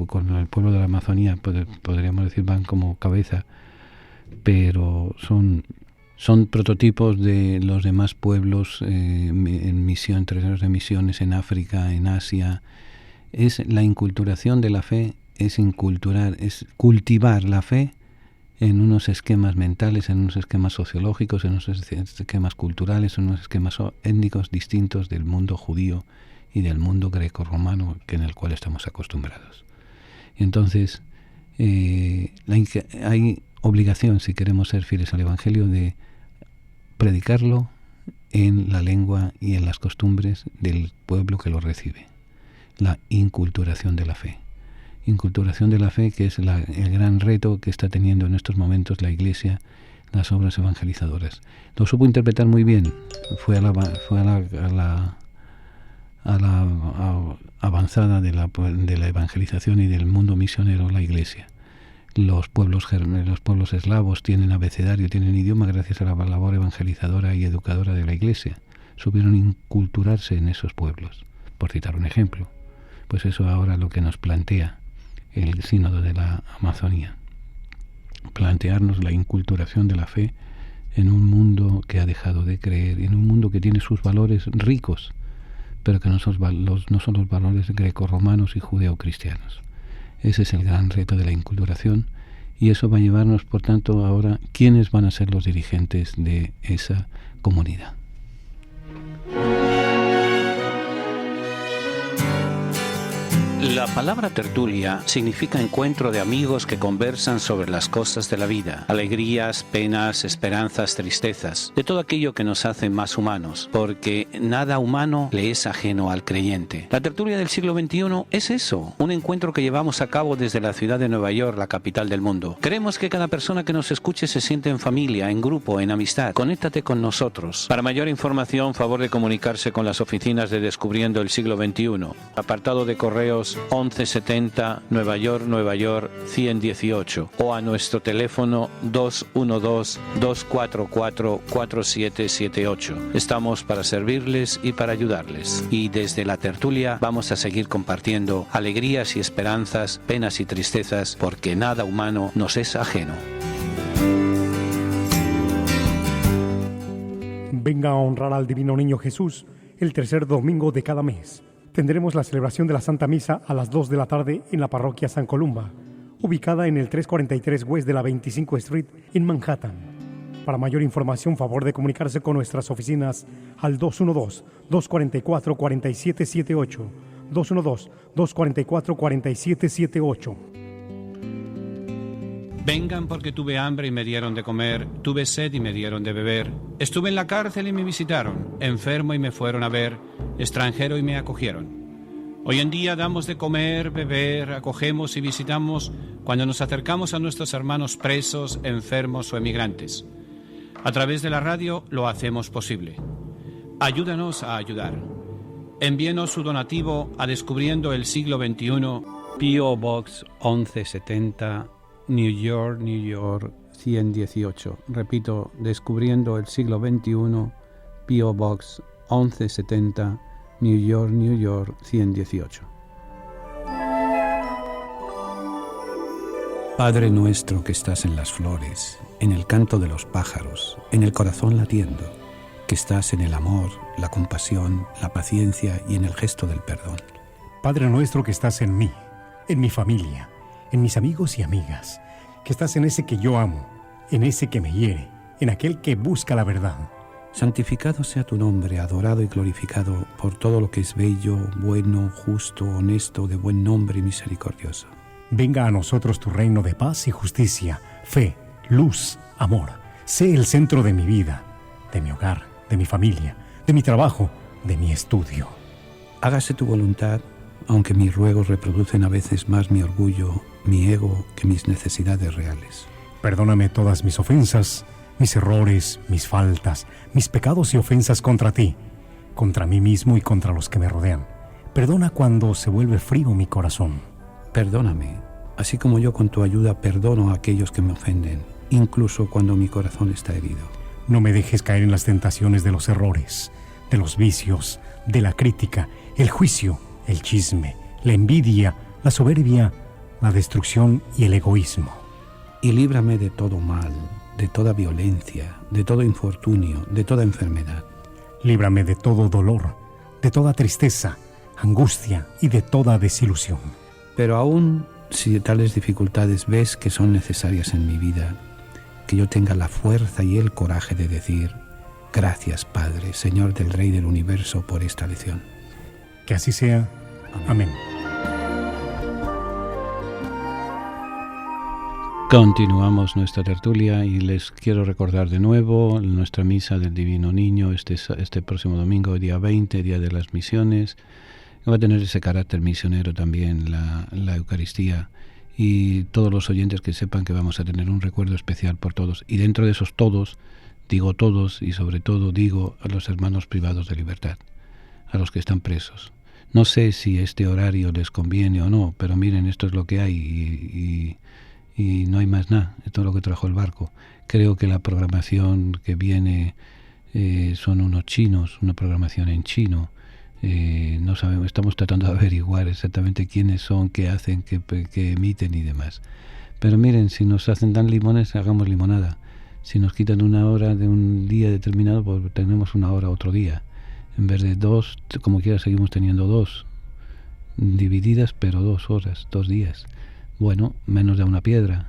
con el pueblo de la Amazonía podríamos decir van como cabeza, pero son prototipos de los demás pueblos en misión, terrenos de misiones en África, en Asia. Es la inculturación de la fe, es cultivar la fe en unos esquemas mentales, en unos esquemas sociológicos, en unos esquemas culturales, en unos esquemas étnicos distintos del mundo judío y del mundo greco-romano en el cual estamos acostumbrados. Entonces, hay obligación, si queremos ser fieles al Evangelio, de predicarlo en la lengua y en las costumbres del pueblo que lo recibe. La inculturación de la fe. Inculturación de la fe, que es el gran reto que está teniendo en estos momentos la Iglesia, las obras evangelizadoras. Lo supo interpretar muy bien. Fue a la avanzada de la evangelización y del mundo misionero la Iglesia. Los pueblos eslavos tienen abecedario, tienen idioma gracias a la labor evangelizadora y educadora de la Iglesia. Supieron inculturarse en esos pueblos, por citar un ejemplo. Pues eso ahora lo que nos plantea el Sínodo de la Amazonía. Plantearnos la inculturación de la fe en un mundo que ha dejado de creer, en un mundo que tiene sus valores ricos, pero que no son los valores grecorromanos y judeocristianos. Ese es el gran reto de la inculturación, y eso va a llevarnos, por tanto, ahora, ¿quiénes van a ser los dirigentes de esa comunidad? La palabra tertulia significa encuentro de amigos que conversan sobre las cosas de la vida, alegrías, penas, esperanzas, tristezas, de todo aquello que nos hace más humanos, porque nada humano le es ajeno al creyente. La tertulia del siglo XXI es eso, un encuentro que llevamos a cabo desde la ciudad de Nueva York, la capital del mundo. Queremos que cada persona que nos escuche se siente en familia, en grupo, en amistad. Conéctate con nosotros. Para mayor información, favor de comunicarse con las oficinas de Descubriendo el Siglo XXI. Apartado de correos 1170 Nueva York 118 o a nuestro teléfono 212-244-4778. Estamos para servirles y para ayudarles. Y desde la tertulia vamos a seguir compartiendo alegrías y esperanzas, penas y tristezas, porque nada humano nos es ajeno. Venga a honrar al Divino Niño Jesús el tercer domingo de cada mes. Tendremos la celebración de la Santa Misa a las 2 de la tarde en la parroquia San Columba, ubicada en el 343 West de la 25 Street en Manhattan. Para mayor información, favor de comunicarse con nuestras oficinas al 212-244-4778, 212-244-4778. Vengan porque tuve hambre y me dieron de comer, tuve sed y me dieron de beber, estuve en la cárcel y me visitaron, enfermo y me fueron a ver, extranjero y me acogieron. Hoy en día damos de comer, beber, acogemos y visitamos cuando nos acercamos a nuestros hermanos presos, enfermos o emigrantes. A través de la radio lo hacemos posible. Ayúdanos a ayudar. Envíenos su donativo a Descubriendo el Siglo XXI, P.O. Box 1170, New York, 118. Repito, Descubriendo el Siglo XXI, P.O. Box 1170, New York, 118. Padre nuestro que estás en las flores, en el canto de los pájaros, en el corazón latiendo, que estás en el amor, la compasión, la paciencia y en el gesto del perdón. Padre nuestro que estás en mí, en mi familia, en mis amigos y amigas, que estás en ese que yo amo, en ese que me hiere, en aquel que busca la verdad. Santificado sea tu nombre, adorado y glorificado por todo lo que es bello, bueno, justo, honesto, de buen nombre y misericordioso. Venga a nosotros tu reino de paz y justicia, fe, luz, amor. Sé el centro de mi vida, de mi hogar, de mi familia, de mi trabajo, de mi estudio. Hágase tu voluntad, aunque mis ruegos reproducen a veces más mi orgullo, mi ego, que mis necesidades reales. Perdóname todas mis ofensas, mis errores, mis faltas, mis pecados y ofensas contra ti, contra mí mismo y contra los que me rodean. Perdona cuando se vuelve frío mi corazón. Perdóname, así como yo con tu ayuda perdono a aquellos que me ofenden, incluso cuando mi corazón está herido. No me dejes caer en las tentaciones de los errores, de los vicios, de la crítica, el juicio, el chisme, la envidia, la soberbia, la destrucción y el egoísmo. Y líbrame de todo mal, de toda violencia, de todo infortunio, de toda enfermedad. Líbrame de todo dolor, de toda tristeza, angustia y de toda desilusión. Pero aún si tales dificultades ves que son necesarias en mi vida, que yo tenga la fuerza y el coraje de decir: gracias, Padre, Señor del Rey del Universo, por esta lección. Que así sea. Amén. Continuamos nuestra tertulia y les quiero recordar de nuevo nuestra misa del Divino Niño este próximo domingo, día 20, Día de las Misiones. Va a tener ese carácter misionero también la Eucaristía, y todos los oyentes que sepan que vamos a tener un recuerdo especial por todos. Y dentro de esos todos, digo todos y sobre todo digo a los hermanos privados de libertad, a los que están presos. No sé si este horario les conviene o no, pero miren, esto es lo que hay y no hay más nada. Esto es lo que trajo el barco. Creo que la programación que viene son unos chinos, una programación en chino. No sabemos, estamos tratando de averiguar exactamente quiénes son, qué hacen, qué emiten y demás. Pero miren, si nos hacen dan limones, hagamos limonada. Si nos quitan una hora de un día determinado, pues tenemos una hora otro día. En vez de dos, como quiera seguimos teniendo dos, divididas, pero 2 horas, 2 días. Bueno, menos de una piedra.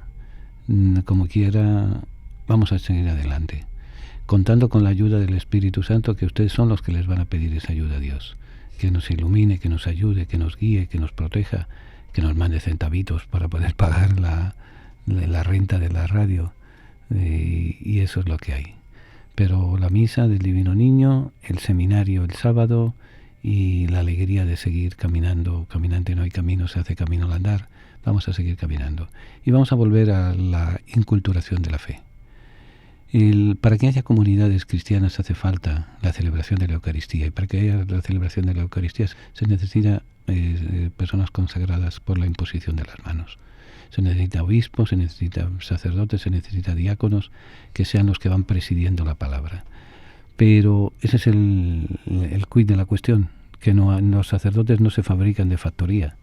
Como quiera, vamos a seguir adelante, contando con la ayuda del Espíritu Santo, que ustedes son los que les van a pedir esa ayuda a Dios. que nos ilumine, que nos ayude, que nos guíe, que nos proteja, que nos mande centavitos para poder pagar la renta de la radio, y eso es lo que hay. Pero la misa del Divino Niño, el seminario el sábado y la alegría de seguir caminando. Caminante no hay camino, se hace camino al andar. Vamos a seguir caminando. Y vamos a volver a la inculturación de la fe. Para que haya comunidades cristianas hace falta la celebración de la Eucaristía. Y para que haya la celebración de la Eucaristía se necesita personas consagradas por la imposición de las manos. Se necesita obispos, se necesita sacerdotes, se necesita diáconos, que sean los que van presidiendo la palabra. Pero ese es el quid de la cuestión, que los sacerdotes no se fabrican de factoría,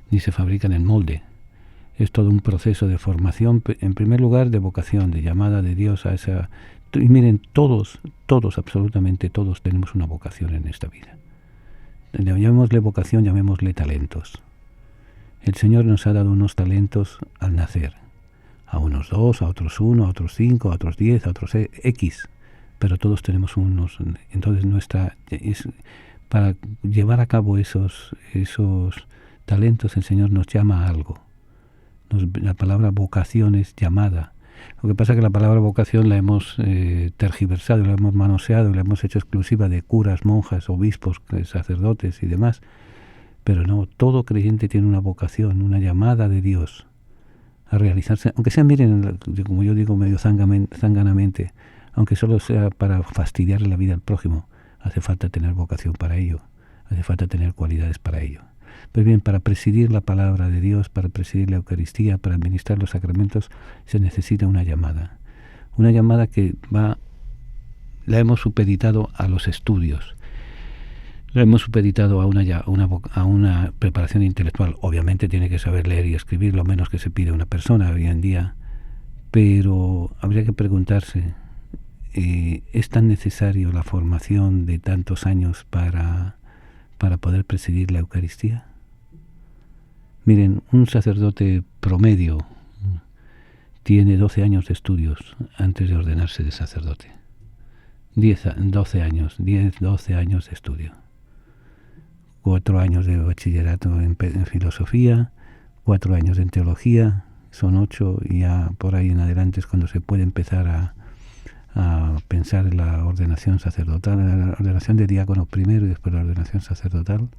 ni se fabrican en molde. Es todo un proceso de formación, en primer lugar de vocación, de llamada de Dios a esa... Y miren, todos, absolutamente todos tenemos una vocación en esta vida. Llamémosle vocación, llamémosle talentos. El Señor nos ha dado unos talentos al nacer. A unos 2, a otros 1, a otros 5, a otros 10, a otros X. Pero todos tenemos unos. Entonces para llevar a cabo esos talentos, el Señor nos llama a algo. La palabra vocación es llamada. Lo que pasa es que la palabra vocación la hemos tergiversado, la hemos manoseado, la hemos hecho exclusiva de curas, monjas, obispos, sacerdotes y demás. Pero no, todo creyente tiene una vocación, una llamada de Dios a realizarse, aunque sea, miren, como yo digo medio zanganamente, aunque solo sea para fastidiarle la vida al prójimo, hace falta tener vocación para ello, hace falta tener cualidades para ello. Pues bien, para presidir la palabra de Dios, para presidir la Eucaristía, para administrar los sacramentos, se necesita una llamada que la hemos supeditado a los estudios. Lo hemos supeditado a una preparación intelectual. Obviamente tiene que saber leer y escribir, lo menos que se pide a una persona hoy en día. Pero habría que preguntarse, ¿es tan necesario la formación de tantos años para poder presidir la Eucaristía? Miren, un sacerdote promedio tiene 12 años de estudios antes de ordenarse de sacerdote. 12 años de estudio. 4 años de bachillerato en filosofía, 4 años en teología, son 8, y ya por ahí en adelante es cuando se puede empezar a pensar en la ordenación sacerdotal, la ordenación de diácono primero y después la ordenación sacerdotal.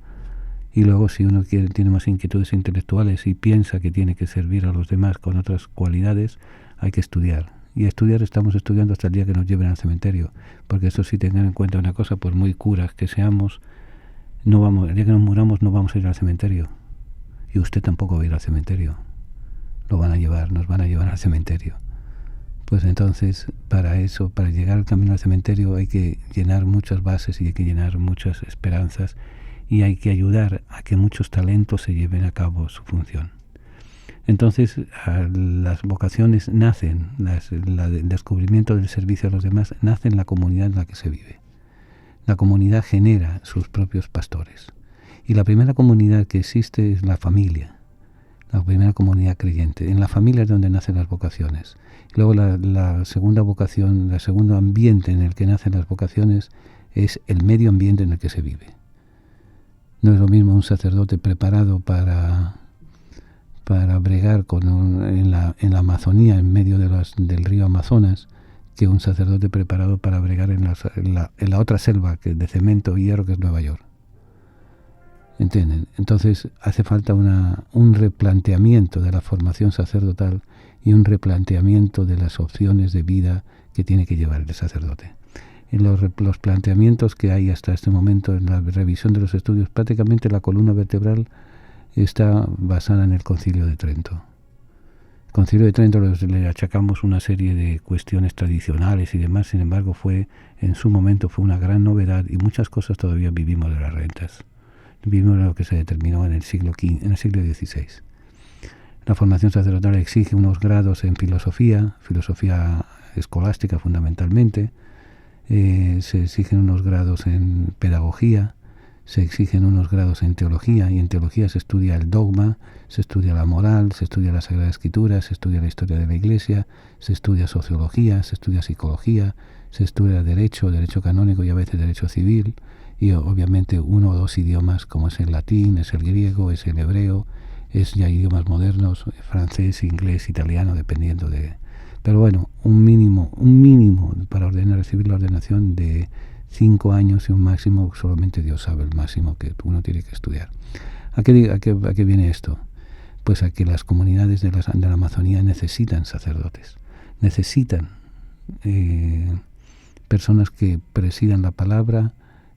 Y luego, si uno tiene más inquietudes intelectuales y piensa que tiene que servir a los demás con otras cualidades, hay que estudiar. Y estamos estudiando hasta el día que nos lleven al cementerio, porque eso sí, tengan en cuenta una cosa, por muy curas que seamos, el día que nos muramos no vamos a ir al cementerio, y usted tampoco va a ir al cementerio. Nos van a llevar al cementerio. Pues entonces, para llegar al camino al cementerio hay que llenar muchas bases y hay que llenar muchas esperanzas, y hay que ayudar a que muchos talentos se lleven a cabo su función. Entonces, las vocaciones nacen, el descubrimiento del servicio a los demás nace en la comunidad en la que se vive. La comunidad genera sus propios pastores. Y la primera comunidad que existe es la familia, la primera comunidad creyente. En la familia es donde nacen las vocaciones. Luego la segunda vocación, el segundo ambiente en el que nacen las vocaciones es el medio ambiente en el que se vive. No es lo mismo un sacerdote preparado para bregar en la Amazonía, en medio del río Amazonas, que un sacerdote preparado para bregar en la otra selva de cemento y hierro que es Nueva York. ¿Entienden? Entonces hace falta un replanteamiento de la formación sacerdotal y un replanteamiento de las opciones de vida que tiene que llevar el sacerdote. En los planteamientos que hay hasta este momento en la revisión de los estudios, prácticamente la columna vertebral está basada en el Concilio de Trento. El Concilio de Trento le achacamos una serie de cuestiones tradicionales y demás, sin embargo en su momento fue una gran novedad, y muchas cosas todavía vivimos de las rentas. Vivimos de lo que se determinó en el siglo XVI. La formación sacerdotal exige unos grados en filosofía escolástica fundamentalmente, se exigen unos grados en pedagogía, se exigen unos grados en teología, y en teología se estudia el dogma, se estudia la moral, se estudia la Sagrada Escritura, se estudia la historia de la Iglesia, se estudia sociología, se estudia psicología, se estudia derecho canónico y a veces derecho civil, y obviamente 1 o 2 idiomas como es el latín, es el griego, es el hebreo, es ya idiomas modernos, francés, inglés, italiano, dependiendo de... Pero bueno, un mínimo para recibir la ordenación de 5 años y un máximo, solamente Dios sabe el máximo que uno tiene que estudiar. ¿A qué viene esto? Pues a que las comunidades de la Amazonía necesitan sacerdotes, necesitan personas que presidan la palabra,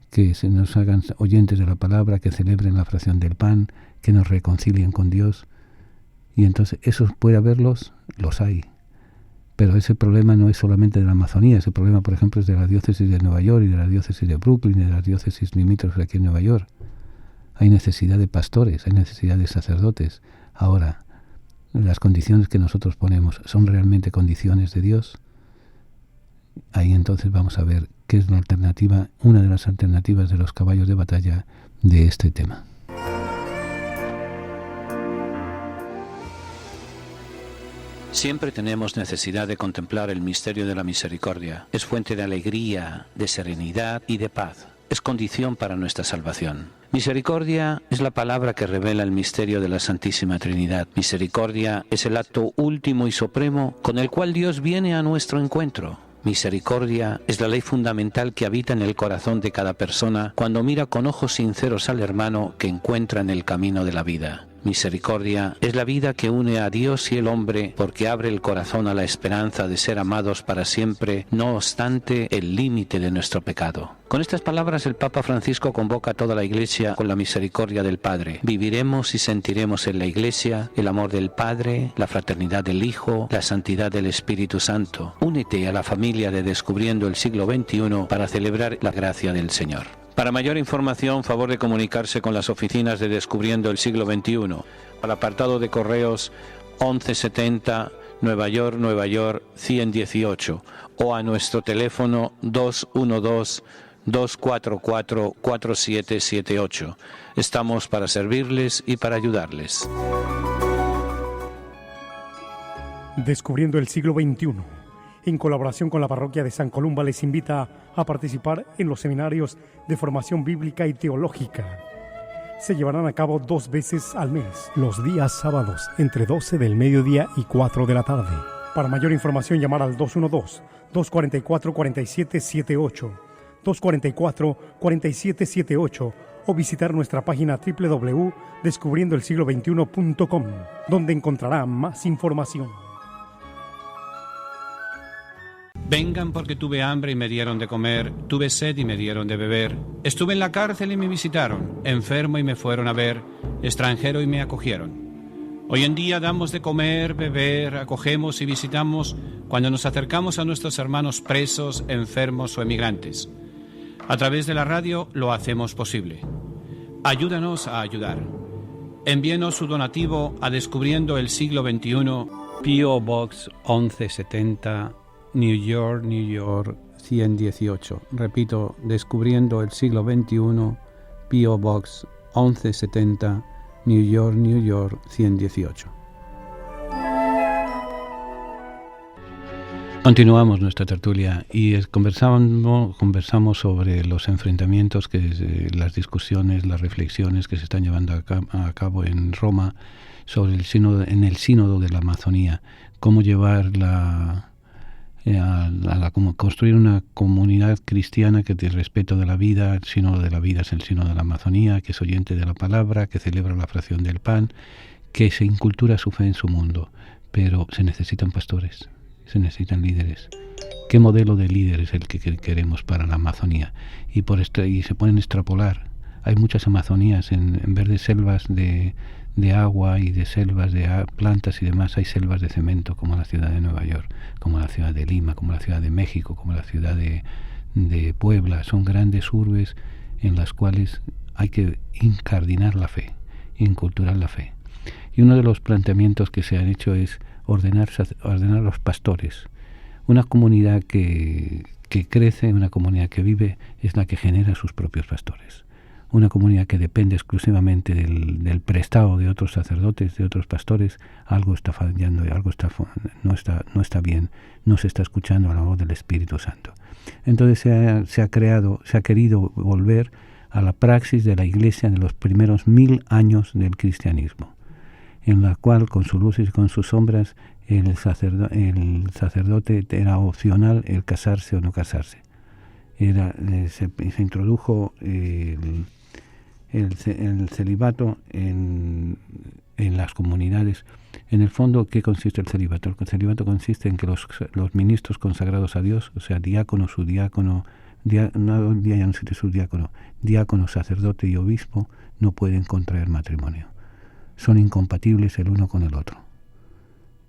que se nos hagan oyentes de la palabra, que celebren la fracción del pan, que nos reconcilien con Dios. Y entonces, ¿esos puede haberlos? Los hay. Pero ese problema no es solamente de la Amazonía, ese problema, por ejemplo, es de la diócesis de Nueva York y de la diócesis de Brooklyn y de las diócesis limítrofes aquí en Nueva York. Hay necesidad de pastores, hay necesidad de sacerdotes. Ahora, las condiciones que nosotros ponemos, ¿son realmente condiciones de Dios? Ahí entonces vamos a ver qué es la alternativa, una de las alternativas de los caballos de batalla de este tema. Siempre tenemos necesidad de contemplar el misterio de la misericordia. Es fuente de alegría, de serenidad y de paz. Es condición para nuestra salvación. Misericordia es la palabra que revela el misterio de la Santísima Trinidad. Misericordia es el acto último y supremo con el cual Dios viene a nuestro encuentro. Misericordia es la ley fundamental que habita en el corazón de cada persona cuando mira con ojos sinceros al hermano que encuentra en el camino de la vida. Misericordia es la vida que une a Dios y el hombre porque abre el corazón a la esperanza de ser amados para siempre, no obstante el límite de nuestro pecado. Con estas palabras el Papa Francisco convoca a toda la Iglesia con la misericordia del Padre. Viviremos y sentiremos en la Iglesia el amor del Padre, la fraternidad del Hijo, la santidad del Espíritu Santo. Únete a la familia de Descubriendo el siglo XXI para celebrar la gracia del Señor. Para mayor información, favor de comunicarse con las oficinas de Descubriendo el siglo XXI. Al apartado de correos 1170 Nueva York, 10018 o a nuestro teléfono 212-244-4778. Estamos para servirles y para ayudarles. Descubriendo el siglo XXI. En colaboración con la parroquia de San Columba, les invita a participar en los seminarios de formación bíblica y teológica. Se llevarán a cabo 2 veces al mes, los días sábados, entre 12 del mediodía y 4 de la tarde. Para mayor información, llamar al 212-244-4778, 244-4778 o visitar nuestra página www.descubriendoelsiglo21.com, donde encontrará más información. Vengan porque tuve hambre y me dieron de comer, tuve sed y me dieron de beber, estuve en la cárcel y me visitaron, enfermo y me fueron a ver, extranjero y me acogieron. Hoy en día damos de comer, beber, acogemos y visitamos cuando nos acercamos a nuestros hermanos presos, enfermos o emigrantes. A través de la radio lo hacemos posible. Ayúdanos a ayudar. Envíenos su donativo a Descubriendo el siglo XXI, P.O. Box 1170, New York, 118. Repito, Descubriendo el siglo XXI, P.O. Box 1170, New York, 118. Continuamos nuestra tertulia y conversamos sobre los enfrentamientos, las discusiones, las reflexiones que se están llevando a cabo en Roma sobre el sínodo de la Amazonía, cómo llevar construir una comunidad cristiana que tiene respeto de la vida. El sínodo de la vida es el sínodo de la Amazonía, que es oyente de la palabra, que celebra la fracción del pan, que se incultura su fe en su mundo. Pero se necesitan pastores, se necesitan líderes. ¿Qué modelo de líder es el que queremos para la Amazonía? Y se pueden extrapolar. Hay muchas Amazonías, en vez de selvas de agua y de selvas de plantas y demás, hay selvas de cemento, como la ciudad de Nueva York, como la ciudad de Lima, como la ciudad de México, como la ciudad de Puebla. Son grandes urbes en las cuales hay que incardinar la fe, inculturar la fe. Y uno de los planteamientos que se han hecho es ordenar los pastores. Una comunidad que crece, una comunidad que vive, es la que genera sus propios pastores. Una comunidad que depende exclusivamente del prestado de otros sacerdotes, de otros pastores, algo está fallando y algo no está bien, no se está escuchando a la voz del Espíritu Santo. Entonces se ha querido volver a la praxis de la Iglesia de los primeros 1000 años del cristianismo, en la cual con sus luces y con sus sombras el sacerdote era opcional el casarse o no casarse. Se introdujo el celibato en las comunidades. En el fondo, ¿qué consiste el celibato? El celibato consiste en que los ministros consagrados a Dios, o sea, diácono, subdiácono, diácono, sacerdote y obispo, no pueden contraer matrimonio. Son incompatibles el uno con el otro.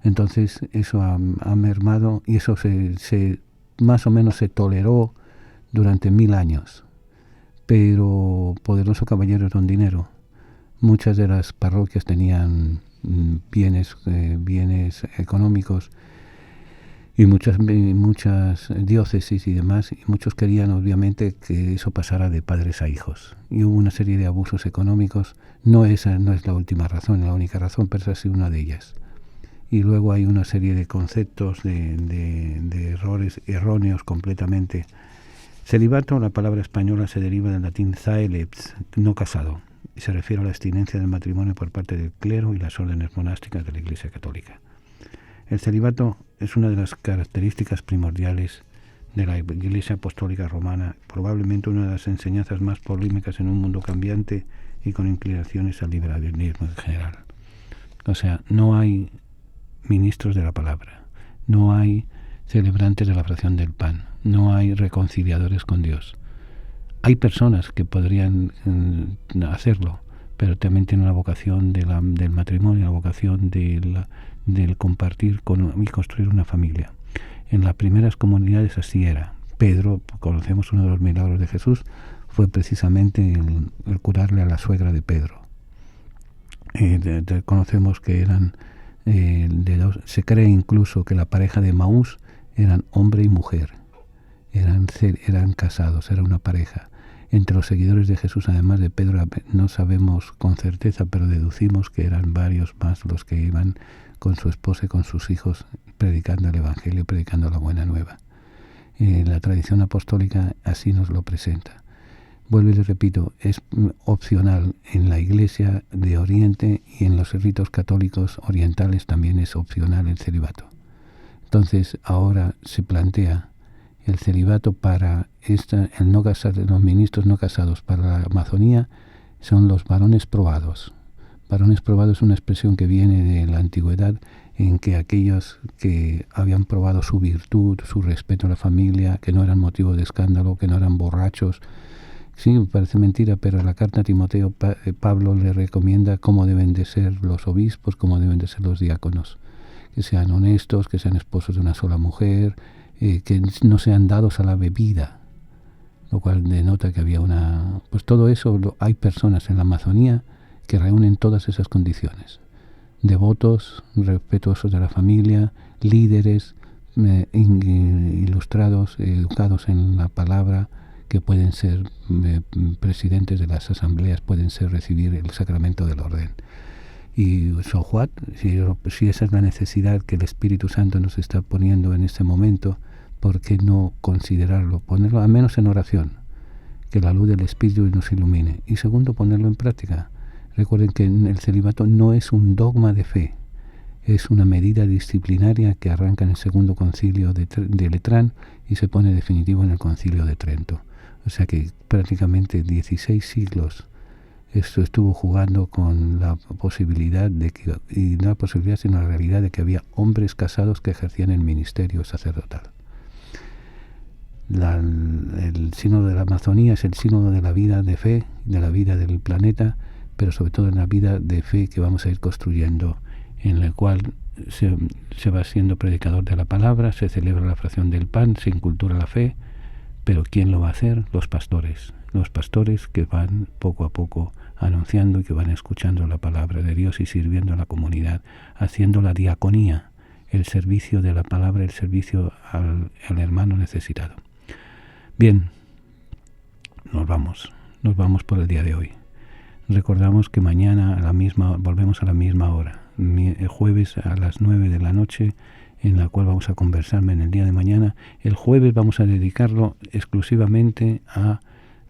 Entonces eso ha mermado, y eso se más o menos se toleró durante 1000 años. Pero poderoso caballero don dinero. Muchas de las parroquias tenían bienes económicos y muchas diócesis y demás, y muchos querían obviamente que eso pasara de padres a hijos. Y hubo una serie de abusos económicos. No es la última razón, la única razón, pero esa ha sido una de ellas. Y luego hay una serie de conceptos de errores erróneos completamente. Celibato, la palabra española se deriva del latín caelebs, no casado, y se refiere a la abstinencia del matrimonio por parte del clero y las órdenes monásticas de la Iglesia Católica. El celibato es una de las características primordiales de la Iglesia Apostólica Romana, probablemente una de las enseñanzas más polémicas en un mundo cambiante y con inclinaciones al liberalismo en general. O sea, no hay ministros de la palabra, no hay celebrantes de la fracción del pan, no hay reconciliadores con Dios. Hay personas que podrían hacerlo, pero también tienen la vocación del matrimonio, la vocación del compartir y construir una familia. En las primeras comunidades así era. Pedro, conocemos uno de los milagros de Jesús, fue precisamente el curarle a la suegra de Pedro. Conocemos que eran se cree incluso que la pareja de Emaús eran hombre y mujer, eran casados, era una pareja. Entre los seguidores de Jesús, además de Pedro, no sabemos con certeza, pero deducimos que eran varios más los que iban con su esposa y con sus hijos predicando el Evangelio, predicando la buena nueva. La tradición apostólica así nos lo presenta. Vuelvo y les repito, es opcional en la Iglesia de Oriente, y en los ritos católicos orientales también es opcional el celibato. Entonces ahora se plantea el celibato para el no casar, los ministros no casados para la Amazonía son los varones probados. Varones probados es una expresión que viene de la antigüedad, en que aquellos que habían probado su virtud, su respeto a la familia, que no eran motivo de escándalo, que no eran borrachos. Sí, me parece mentira, pero en la carta a Timoteo Pablo le recomienda cómo deben de ser los obispos, cómo deben de ser los diáconos, que sean honestos, que sean esposos de una sola mujer, que no sean dados a la bebida, lo cual denota que había pues todo eso. Hay personas en la Amazonía que reúnen todas esas condiciones: devotos, respetuosos de la familia, líderes, ilustrados, educados en la palabra, que pueden ser presidentes de las asambleas, pueden recibir el sacramento del orden. Y so what, si esa es la necesidad que el Espíritu Santo nos está poniendo en este momento, ¿por qué no considerarlo? Ponerlo al menos en oración, que la luz del Espíritu nos ilumine. Y segundo, ponerlo en práctica. Recuerden que el celibato no es un dogma de fe, es una medida disciplinaria que arranca en el segundo concilio de Letrán y se pone definitivo en el concilio de Trento. O sea que prácticamente 16 siglos esto estuvo jugando con la posibilidad y no la posibilidad, sino la realidad de que había hombres casados que ejercían el ministerio sacerdotal. El sínodo de la Amazonía es el sínodo de la vida de fe, de la vida del planeta, pero sobre todo en la vida de fe que vamos a ir construyendo, en la cual se va siendo predicador de la palabra, se celebra la fracción del pan, se incultura la fe. Pero ¿quién lo va a hacer? Los pastores que van poco a poco anunciando y que van escuchando la palabra de Dios y sirviendo a la comunidad, haciendo la diaconía, el servicio de la palabra, el servicio al hermano necesitado. Bien, nos vamos por el día de hoy. Recordamos que mañana volvemos a la misma hora, el jueves a las 9 de la noche, en la cual vamos a conversar en el día de mañana. El jueves vamos a dedicarlo exclusivamente a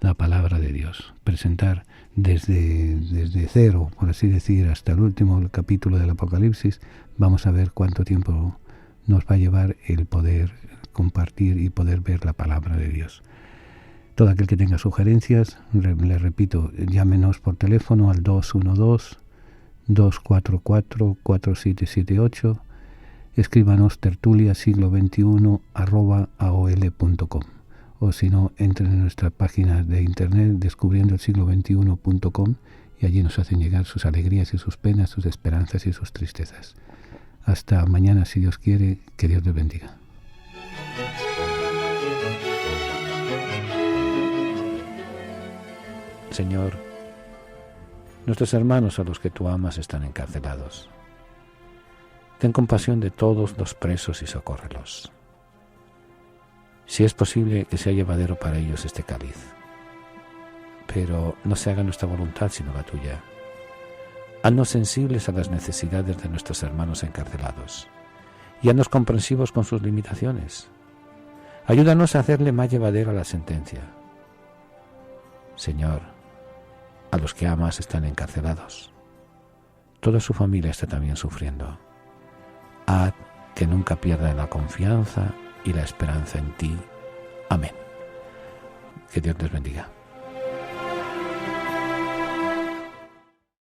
la palabra de Dios. Presentar desde cero, por así decir, hasta el último capítulo del Apocalipsis. Vamos a ver cuánto tiempo nos va a llevar el poder compartir y poder ver la palabra de Dios. Todo aquel que tenga sugerencias, le repito, llámenos por teléfono al 212-244-4778, escríbanos tertuliasiglo21@aol.com, o si no, entren en nuestra página de internet descubriendoelsiglo21.com y allí nos hacen llegar sus alegrías y sus penas, sus esperanzas y sus tristezas. Hasta mañana, si Dios quiere, que Dios les bendiga. Señor, nuestros hermanos a los que tú amas están encarcelados. Ten compasión de todos los presos y socórrelos. Si es posible, que sea llevadero para ellos este cáliz. Pero no se haga nuestra voluntad sino la tuya. Haznos sensibles a las necesidades de nuestros hermanos encarcelados y haznos comprensivos con sus limitaciones. Ayúdanos a hacerle más llevadera la sentencia. Señor, a los que amas están encarcelados. Toda su familia está también sufriendo. Haz que nunca pierdan la confianza y la esperanza en ti. Amén. Que Dios les bendiga.